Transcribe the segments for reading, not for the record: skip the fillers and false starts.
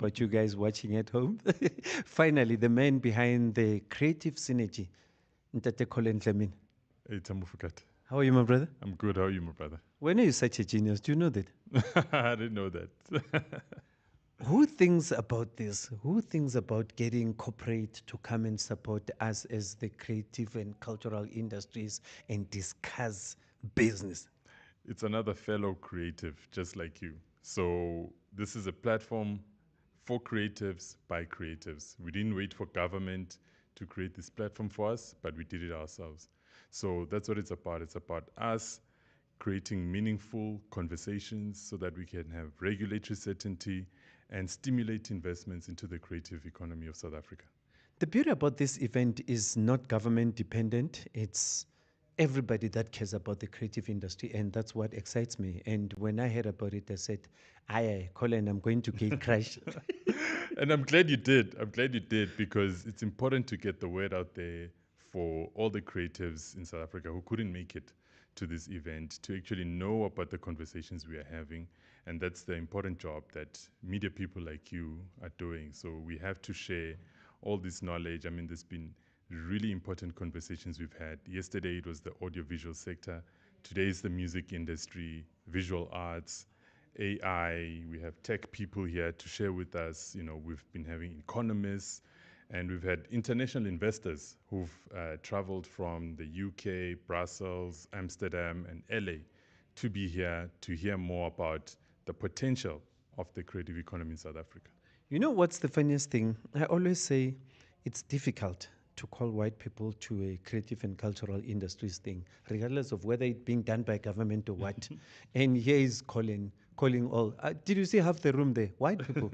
about you guys watching at home. Finally, the man behind the creative synergy, Ntate Collen Dlamini. Hey, Tamufukate. How are you, my brother? I'm good. How are you, my brother? When are you such a genius? Do you know that? I didn't know that. Who thinks about this? Who thinks about getting corporate to come and support us as the creative and cultural industries and discuss business? It's another fellow creative, just like you. So, this is a platform for creatives by creatives. We didn't wait for government to create this platform for us, but we did it ourselves. So, that's what it's about. It's about us creating meaningful conversations so that we can have regulatory certainty and stimulate investments into the creative economy of South Africa. The beauty about this event is not government dependent. It's everybody that cares about the creative industry, and that's what excites me. And when I heard about it, I said, "Aye, Colin, I'm going to gate crash." And I'm glad you did. I'm glad you did because it's important to get the word out there for all the creatives in South Africa who couldn't make it to this event to actually know about the conversations we are having. And that's the important job that media people like you are doing. So we have to share all this knowledge. I mean, there's been really important conversations we've had. Yesterday it was the audiovisual sector. Today is the music industry, visual arts, AI. We have tech people here to share with us. You know, we've been having economists, and we've had international investors who've traveled from the UK, Brussels, Amsterdam, and LA to be here to hear more about the potential of the creative economy in South Africa. You know what's the funniest thing? I always say it's difficult to call white people to a creative and cultural industries thing, regardless of whether it's being done by government or what. And here is calling all. Did you see half the room there? White people.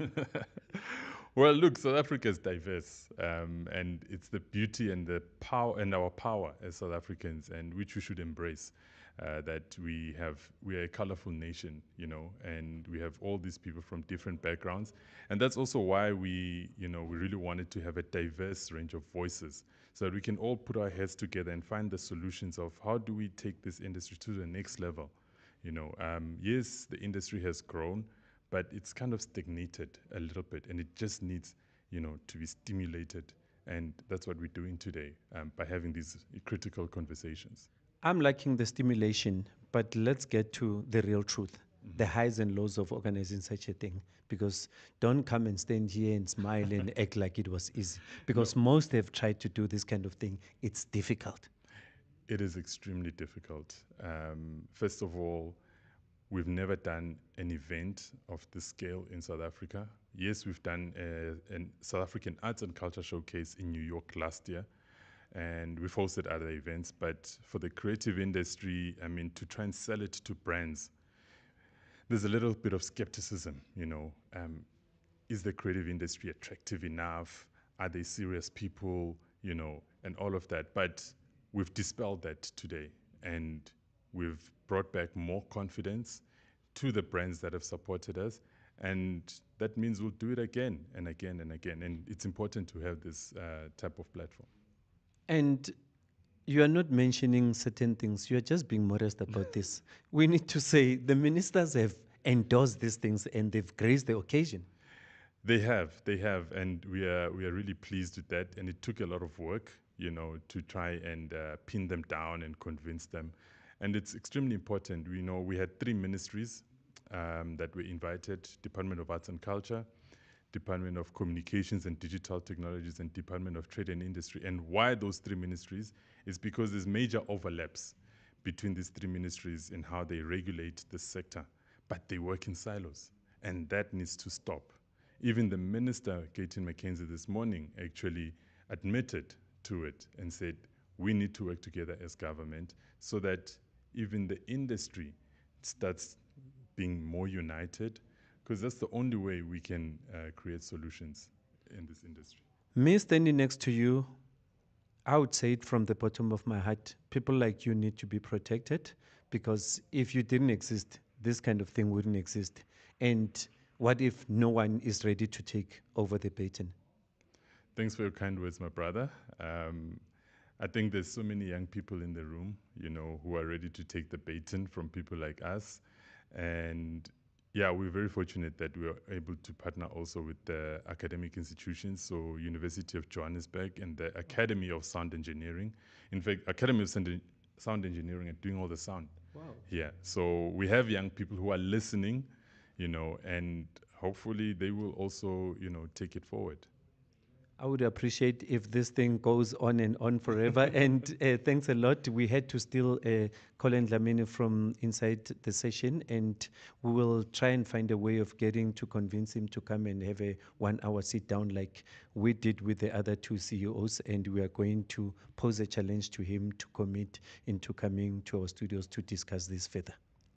Well, look, South Africa is diverse, and it's the beauty and the power and our power as South Africans, and which we should embrace. That we are a colorful nation, you know, and we have all these people from different backgrounds, and that's also why we really wanted to have a diverse range of voices, so that we can all put our heads together and find the solutions of how do we take this industry to the next level. Yes, the industry has grown, but it's kind of stagnated a little bit, and it just needs, to be stimulated. And that's what we're doing today by having these critical conversations. I'm liking the stimulation, but let's get to the real truth, the Mm-hmm. highs and lows of organizing such a thing. Because don't come and stand here and smile and act like it was easy. No, Because most have tried to do this kind of thing. It's difficult. it is extremely difficult. First of all, we've never done an event of this scale in South Africa. Yes, we've done a South African Arts and Culture Showcase in New York last year, and we've hosted other events. But for the creative industry, I mean, to try and sell it to brands, there's a little bit of skepticism. Is the creative industry attractive enough? Are they serious people? And all of that. But we've dispelled that today, and we've brought back more confidence to the brands that have supported us. And that means we'll do it again and again and again. And it's important to have this type of platform. And you are not mentioning certain things. You are just being modest about this. We need to say the ministers have endorsed these things and they've graced the occasion. They have, and we are really pleased with that. And it took a lot of work, to try and pin them down and convince them. And it's extremely important. We had three ministries that were invited: Department of Arts and Culture, Department of Communications and Digital Technologies, and Department of Trade and Industry. And why those three ministries is because there's major overlaps between these three ministries in how they regulate the sector, but they work in silos, and that needs to stop. Even the minister, Gayton McKenzie, this morning actually admitted to it and said, we need to work together as government so that even the industry starts being more united, because that's the only way we can create solutions in this industry. Me standing next to you, I would say it from the bottom of my heart. People like you need to be protected because if you didn't exist, this kind of thing wouldn't exist. And what if no one is ready to take over the baton? Thanks for your kind words, my brother. I think there's so many young people in the room, who are ready to take the baton from people like us. And Yeah, we're very fortunate that we are able to partner also with the academic institutions, so University of Johannesburg and the Academy of Sound Engineering. In fact, Academy of Sound Engineering are doing all the sound. Wow. Yeah, so we have young people who are listening, and hopefully they will also, take it forward. I would appreciate if this thing goes on and on forever. And thanks a lot. We had to steal Collen Dlamini from inside the session, and we will try and find a way of getting to convince him to come and have a 1 hour sit down like we did with the other two CEOs. And we are going to pose a challenge to him to commit into coming to our studios to discuss this further.